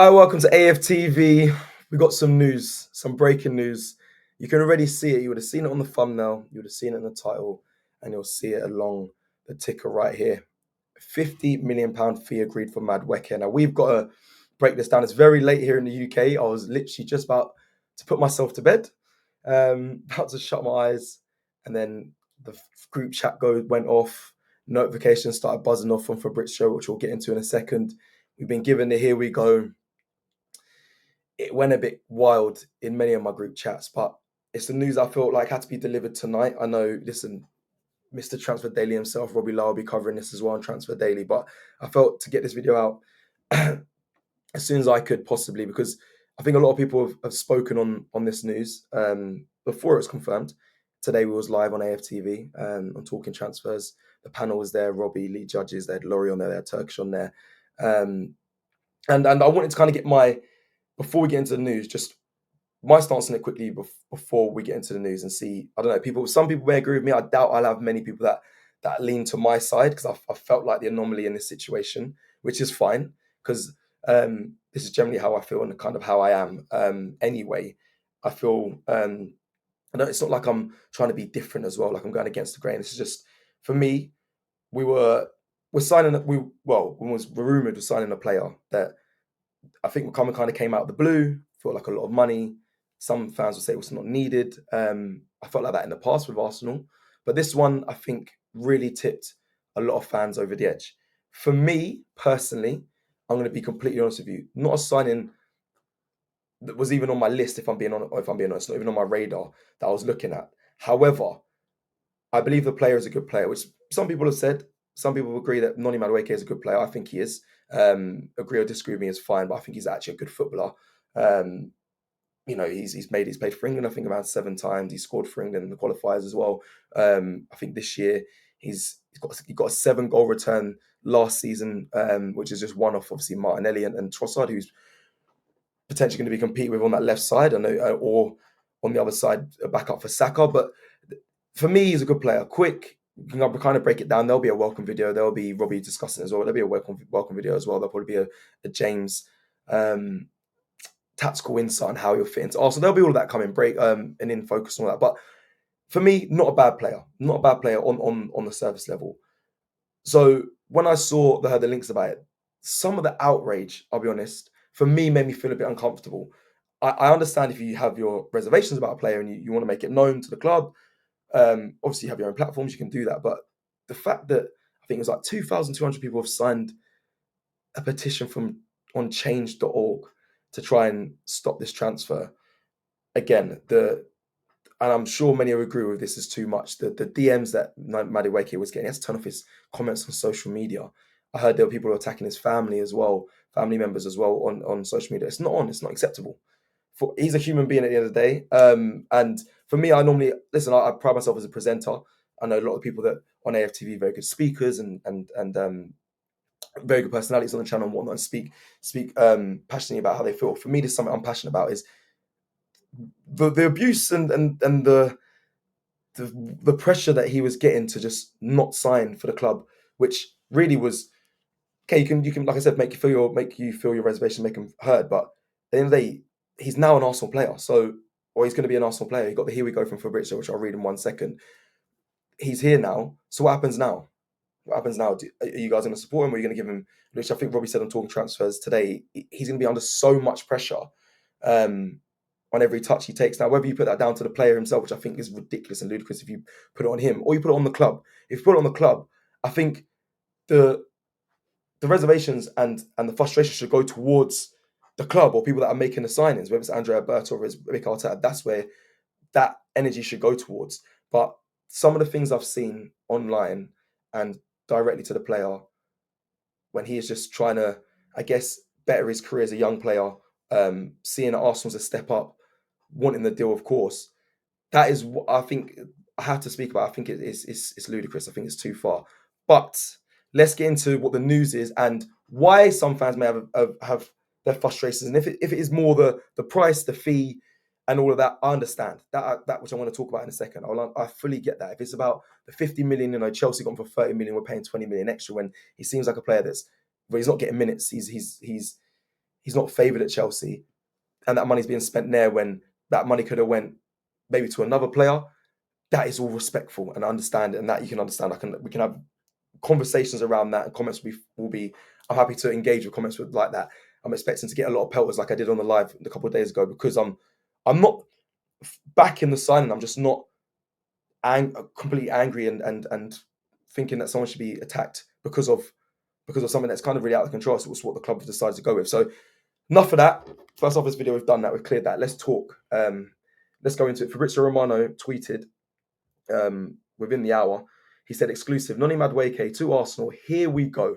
Hi, welcome to AFTV. We got some news, some breaking news. You can already see it. You would have seen it on the thumbnail, you would have seen it in the title, and you'll see it along the ticker right here. £50 million fee agreed for Madueke. Now, we've got to break this down. It's very late here in the UK. I was literally just about to put myself to bed, about to shut my eyes, and then the group chat went off. Notifications started buzzing off from Fabrizio, which we'll get into in a second. We've been given the here we go. It went a bit wild in many of my group chats, but it's the news I felt like had to be delivered tonight. I know, listen, Mr. Transfer Daily himself, Robbie Lau, will be covering this as well on Transfer Daily, but I felt to get this video out as soon as I could possibly, because I think a lot of people have spoken on this news before it was confirmed. Today we was live on AFTV on Talking Transfers. The panel was there, Robbie, Lee Judges, they had Laurie on there, they had Turkish on there. And I wanted to kind of get before we get into the news, just my stance on it quickly before we get into the news and see. I don't know, some people may agree with me. I doubt I'll have many people that lean to my side, because I felt like the anomaly in this situation, which is fine, because this is generally how I feel and kind of how I am. Anyway, I feel it's not like I'm trying to be different as well, like I'm going against the grain. This is just, for me, we're signing when was rumoured, we're signing a player that I think kind of came out of the blue for like a lot of money. Some fans would say it was not needed. I felt like that in the past with Arsenal, but this one I think really tipped a lot of fans over the edge. For me personally, I'm going to be completely honest with you. Not a signing that was even on my list, if I'm being honest, not even on my radar that I was looking at. However, I believe the player is a good player, which some people have said. Some people agree that Noni Madueke is a good player. I think he is. Agree or disagree with me is fine, but I think he's actually a good footballer. He's played for England, I think, around 7 times. He scored for England in the qualifiers as well. I think this year he got a 7-goal return last season, which is just one off obviously Martinelli and Trossard, who's potentially going to be competing with on that left side, or on the other side, a backup for Saka. But for me, he's a good player. Quick, you can kind of break it down. There'll be a welcome video. There'll be Robbie discussing as well. There'll be a welcome video as well. There'll probably be a James tactical insight on how you'll fit into Arsenal. There'll be all of that coming, break and in focus on all that. But for me, not a bad player. Not a bad player on the surface level. So when I heard the links about it, some of the outrage, I'll be honest, for me made me feel a bit uncomfortable. I understand if you have your reservations about a player and you want to make it known to the club. Obviously, you have your own platforms, you can do that. But the fact that I think it was like 2,200 people have signed a petition on change.org to try and stop this transfer. Again, and I'm sure many will agree with this, is too much. The DMs that Madueke was getting, he has to turn off his comments on social media. I heard there were people attacking his family as well, family members as well on social media. It's not acceptable. He's a human being at the end of the day. And for me, I normally listen. I pride myself as a presenter. I know a lot of people that on AFTV, very good speakers and very good personalities on the channel and whatnot, and speak passionately about how they feel. For me, this is something I'm passionate about, is the abuse and the pressure that he was getting to just not sign for the club, which really was okay. You can like I said, make you feel your reservation, make them heard. But at the end of the day, he's now an Arsenal player, or he's going to be an Arsenal player. He got the here we go from Fabrizio, which I'll read in 1 second. He's here now. So what happens now? What happens now? Are you guys going to support him, or are you going to give him, which I think Robbie said on Talking Transfers today, he's going to be under so much pressure on every touch he takes. Now, whether you put that down to the player himself, which I think is ridiculous and ludicrous if you put it on him, or you put it on the club. If you put it on the club, I think the reservations and the frustration should go towards the club or people that are making the signings, whether it's Andrea Berto or it's Rick Arteta. That's where that energy should go towards. But some of the things I've seen online and directly to the player, when he is just trying to, I guess, better his career as a young player, seeing Arsenal's a step up, wanting the deal, of course, that is what I think I have to speak about. I think it's ludicrous. I think it's too far. But let's get into what the news is and why some fans may have their frustrations. And if it is more the price, the fee, and all of that, I understand that which I want to talk about in a second. I fully get that. If it's about the 50 million, Chelsea got him for 30 million, we're paying 20 million extra when he seems like a player he's not getting minutes. He's he's not favoured at Chelsea, and that money's being spent there when that money could have went maybe to another player. That is all respectful and I understand, and that you can understand. We can have conversations around that, and comments will be. I'm happy to engage with comments with like that. I'm expecting to get a lot of pelters like I did on the live a couple of days ago because I'm not back in the signing. I'm just not completely angry and thinking that someone should be attacked because of something that's kind of really out of control. So it's what the club have decided to go with. So enough of that. First off, this video we've done that. We've cleared that. Let's talk. Let's go into it. Fabrizio Romano tweeted within the hour. He said, exclusive, Noni Madueke to Arsenal. Here we go.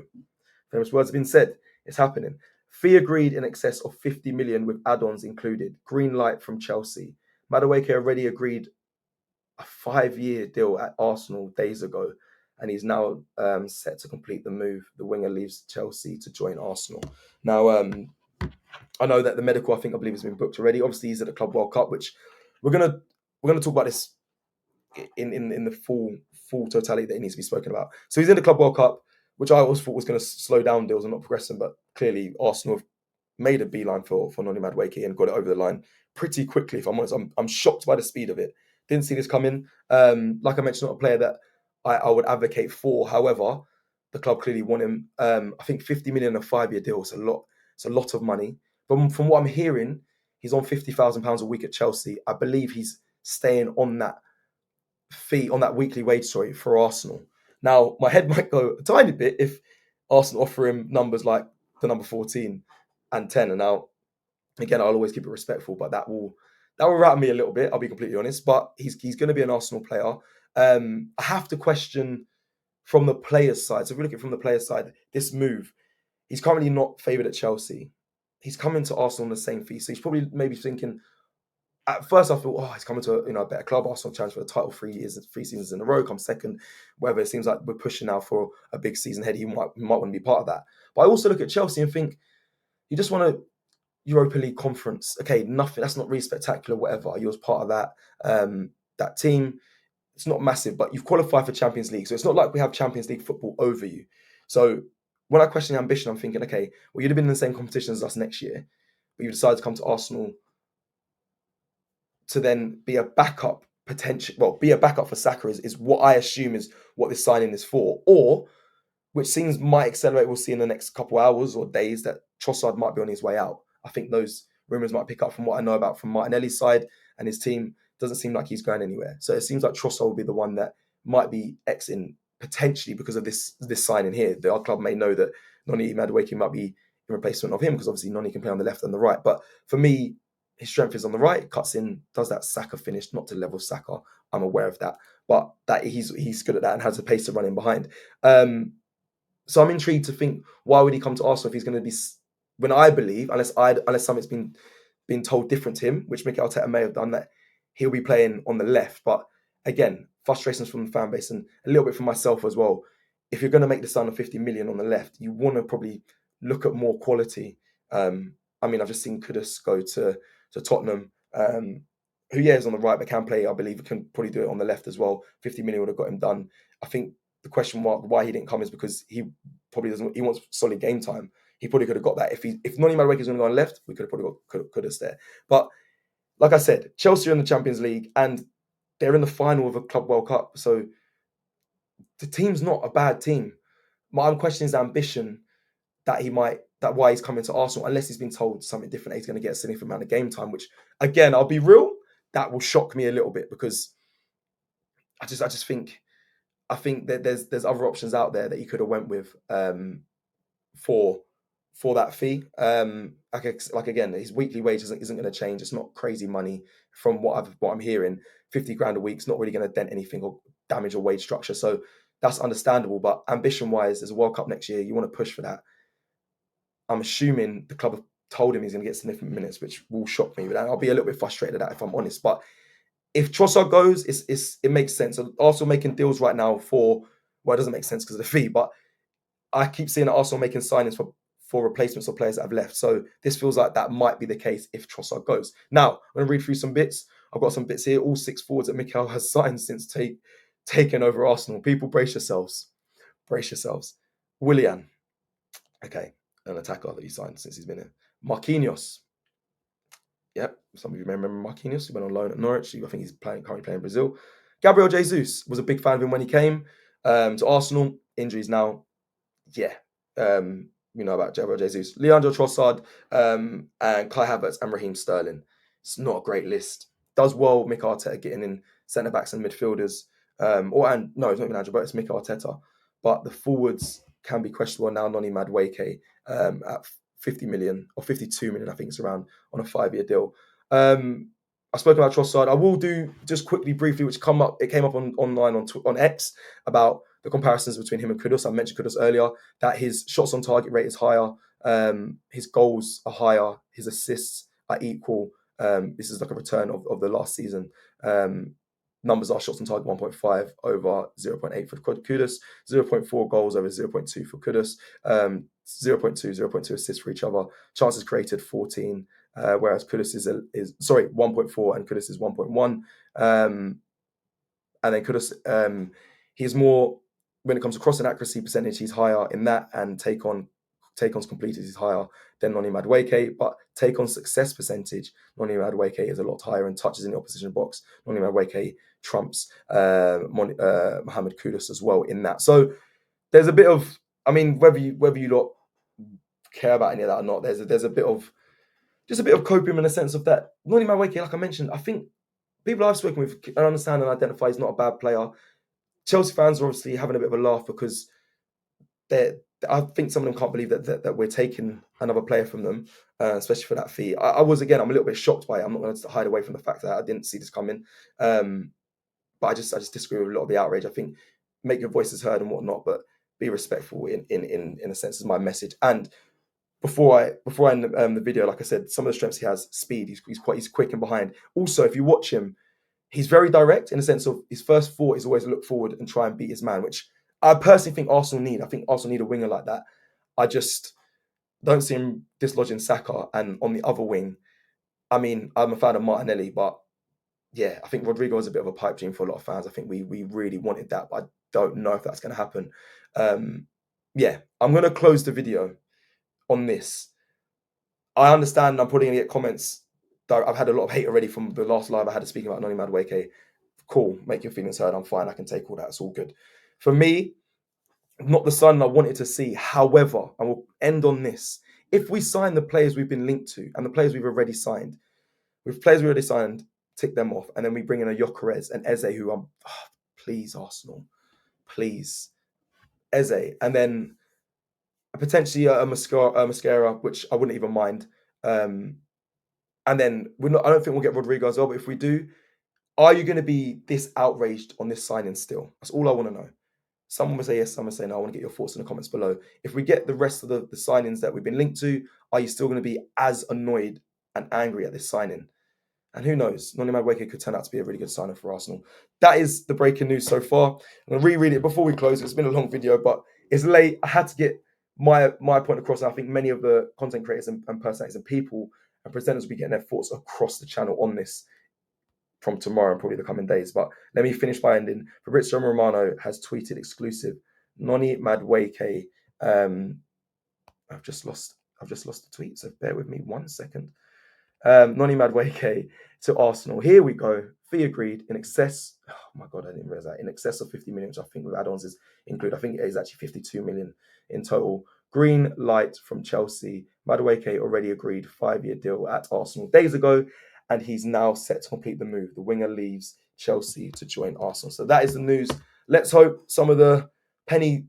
Famous words have been said. It's happening. Fee agreed in excess of 50 million with add-ons included. Green light from Chelsea. Madueke already agreed a 5-year deal at Arsenal days ago, and he's now set to complete the move. The winger leaves Chelsea to join Arsenal. Now, I know that the medical, I believe, has been booked already. Obviously, he's at the Club World Cup, which we're gonna talk about this in the full totality that it needs to be spoken about. So he's in the Club World Cup, which I always thought was going to slow down deals and not progressing, but clearly Arsenal have made a beeline for Noni Madueke and got it over the line pretty quickly. If I'm honest, I'm shocked by the speed of it. Didn't see this coming. Like I mentioned, not a player that I would advocate for. However, the club clearly want him. I think 50 million a 5-year deal is a lot. It's a lot of money. But from what I'm hearing, he's on £50,000 a week at Chelsea. I believe he's staying on that fee, on that weekly wage, for Arsenal. Now, my head might go a tiny bit if Arsenal offer him numbers like the number 14 and 10. And now, again, I'll always keep it respectful, but that will rattle me a little bit, I'll be completely honest. But he's going to be an Arsenal player. I have to question from the player's side. So if we look at it from the player's side, this move, he's currently not favoured at Chelsea. He's coming to Arsenal on the same fee. So he's probably maybe thinking, at first I thought, he's coming to a better club. Arsenal challenge for the title 3 seasons in a row, come second. Whether it seems like we're pushing now for a big season ahead, he might want to be part of that. But I also look at Chelsea and think, you just want a Europa League conference. Okay, nothing. That's not really spectacular. Whatever. You was part of that team. It's not massive, but you've qualified for Champions League, so it's not like we have Champions League football over you. So when I question ambition, I'm thinking, okay, well, you'd have been in the same competition as us next year, but you decided to come to Arsenal to then be a backup be a backup for Saka is what I assume is what this signing is for, or which seems might accelerate. We'll see in the next couple hours or days that Trossard might be on his way out. I think those rumours might pick up from what I know about from Martinelli's side and his team. Doesn't seem like he's going anywhere. So it seems like Trossard will be the one that might be exiting potentially because of this signing here. Our club may know that Noni Madueke might be in replacement of him because obviously Noni can play on the left and the right. But for me, his strength is on the right, cuts in, does that Saka finish, not to level Saka. I'm aware of that. But that he's good at that and has the pace to run in behind. So I'm intrigued to think, why would he come to Arsenal if he's going to be, when I believe, unless something's been told different to him, which Mikel Arteta may have done, that he'll be playing on the left. But again, frustrations from the fan base and a little bit from myself as well. If you're going to make the sign of 50 million on the left, you want to probably look at more quality. I've just seen Kudus go to Tottenham, who is on the right but can play. I believe can probably do it on the left as well. 50 million would have got him done. I think the question mark why he didn't come is because he probably doesn't. He wants solid game time. He probably could have got that if Noni Madueke is going to go on left. We could have probably got Kudus there. But like I said, Chelsea are in the Champions League and they're in the final of a Club World Cup. So the team's not a bad team. I'm questioning his ambition that why he's coming to Arsenal, unless he's been told something different, that he's going to get a significant amount of game time, which again, I'll be real, that will shock me a little bit because I think that there's other options out there that he could have went with for that fee. Like again, his weekly wage isn't going to change. It's not crazy money from what I'm hearing. 50 grand a week's not really going to dent anything or damage your wage structure. So that's understandable. But ambition wise, there's a World Cup next year. You want to push for that. I'm assuming the club have told him he's going to get significant minutes, which will shock me. But I'll be a little bit frustrated at that if I'm honest. But if Trossard goes, it makes sense. Arsenal making deals right now it doesn't make sense because of the fee, but I keep seeing Arsenal making signings for replacements of players that have left. So this feels like that might be the case if Trossard goes. Now, I'm going to read through some bits. I've got some bits here. All 6 forwards that Mikel has signed since taking over Arsenal. People, brace yourselves. Brace yourselves. Willian. Okay. An attacker that he signed since he's been here. Marquinhos. Yep, some of you may remember Marquinhos. He went on loan at Norwich. I think he's currently playing in Brazil. Gabriel Jesus, was a big fan of him when he came to Arsenal. Injuries now. Yeah. You know about Gabriel Jesus. Leandro Trossard, and Kai Havertz and Raheem Sterling. It's not a great list. Does well Mick Arteta getting in centre-backs and midfielders. No, it's not even Andrew, but it's Mick Arteta. But the forwards can be questionable now. Noni Madueke at 50 million or 52 million, I think it's around, on a 5-year deal. I spoke about Trossard. I will do just quickly, briefly, which came up online on X about the comparisons between him and Kudus. I mentioned Kudus earlier, that his shots on target rate is higher, his goals are higher, his assists are equal. This is like a return of the last season. Numbers are shots on target 1.5 over 0.8 for Kudus, 0.4 goals over 0.2 for Kudus, 0.2, 0.2 assists for each other. Chances created 14, whereas Kudus is 1.4 and Kudus is 1.1. And then Kudus, he's more, when it comes to crossing accuracy percentage, he's higher in that, and take-ons completed is higher than Noni Madueke, but take-on success percentage, Noni Madueke is a lot higher, and touches in the opposition box, Noni Madueke trumps Mohamed Kudus as well in that. So there's a bit of, I mean, whether you lot care about any of that or not, there's a bit of copium in the sense of that Noni Madueke, like I mentioned, I think people I've spoken with can understand and identify he's not a bad player. Chelsea fans are obviously having a bit of a laugh because I think some of them can't believe that we're taking another player from them, especially for that fee. I'm a little bit shocked by it. I'm not going to hide away from the fact that I didn't see this coming. But I just disagree with a lot of the outrage. I think make your voices heard and whatnot, but be respectful in a sense is my message. And before I end the video, like I said, some of the strengths he has: speed. He's quick and behind. Also, if you watch him, he's very direct in the sense of his first thought is always look forward and try and beat his man, which I personally think Arsenal need. I think Arsenal need a winger like that. I just don't see him dislodging Saka. And on the other wing, I mean, I'm a fan of Martinelli, but yeah, I think Rodrigo is a bit of a pipe dream for a lot of fans. I think we really wanted that, but I don't know if that's going to happen. Yeah, I'm going to close the video on this. I understand I'm probably going to get comments. I've had a lot of hate already from the last live I had speaking about Noni Madueke. Cool, make your feelings heard. I'm fine. I can take all that. It's all good. For me, not the signing I wanted to see. However, I will end on this. If we sign the players we've been linked to and the players we've already signed, tick them off, and then we bring in a Gyökeres and Eze, who I'm, please Arsenal, please, Eze, and then potentially a Mascara, which I wouldn't even mind. And then I don't think we'll get Rodrigo as well, but if we do, are you going to be this outraged on this signing still? That's all I want to know. Someone will say yes, someone will say no. I want to get your thoughts in the comments below. If we get the rest of the signings that we've been linked to, are you still going to be as annoyed and angry at this signing? And who knows? Noni Madueke could turn out to be a really good signing for Arsenal. That is the breaking news so far. I'm going to reread it before we close. It's been a long video, but it's late. I had to get my point across. And I think many of the content creators and personalities and people and presenters will be getting their thoughts across the channel on this from tomorrow and probably the coming days. But let me finish by ending. Fabrizio Romano has tweeted exclusive. Noni Madueke. I've just lost the tweet, so bear with me 1 second. Noni Madueke to Arsenal. Here we go. Fee agreed in excess. Oh my god, I didn't realize that. In excess of 50 million, which I think with add-ons is included. I think it is actually 52 million in total. Green light from Chelsea. Madueke already agreed 5-year deal at Arsenal days ago, and he's now set to complete the move. The winger leaves Chelsea to join Arsenal. So that is the news. Let's hope some of the penny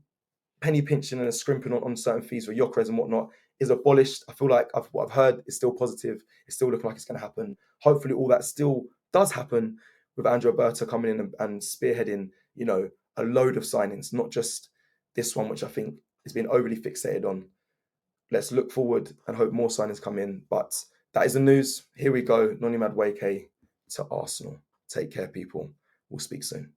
pinching and scrimping on certain fees for Gyökeres and whatnot is abolished. I feel like what I've heard is still positive. It's still looking like it's going to happen. Hopefully all that still does happen with Andrea Berta coming in and spearheading, a load of signings, not just this one, which I think has been overly fixated on. Let's look forward and hope more signings come in. But that is the news. Here we go. Noni Madueke to Arsenal. Take care, people. We'll speak soon.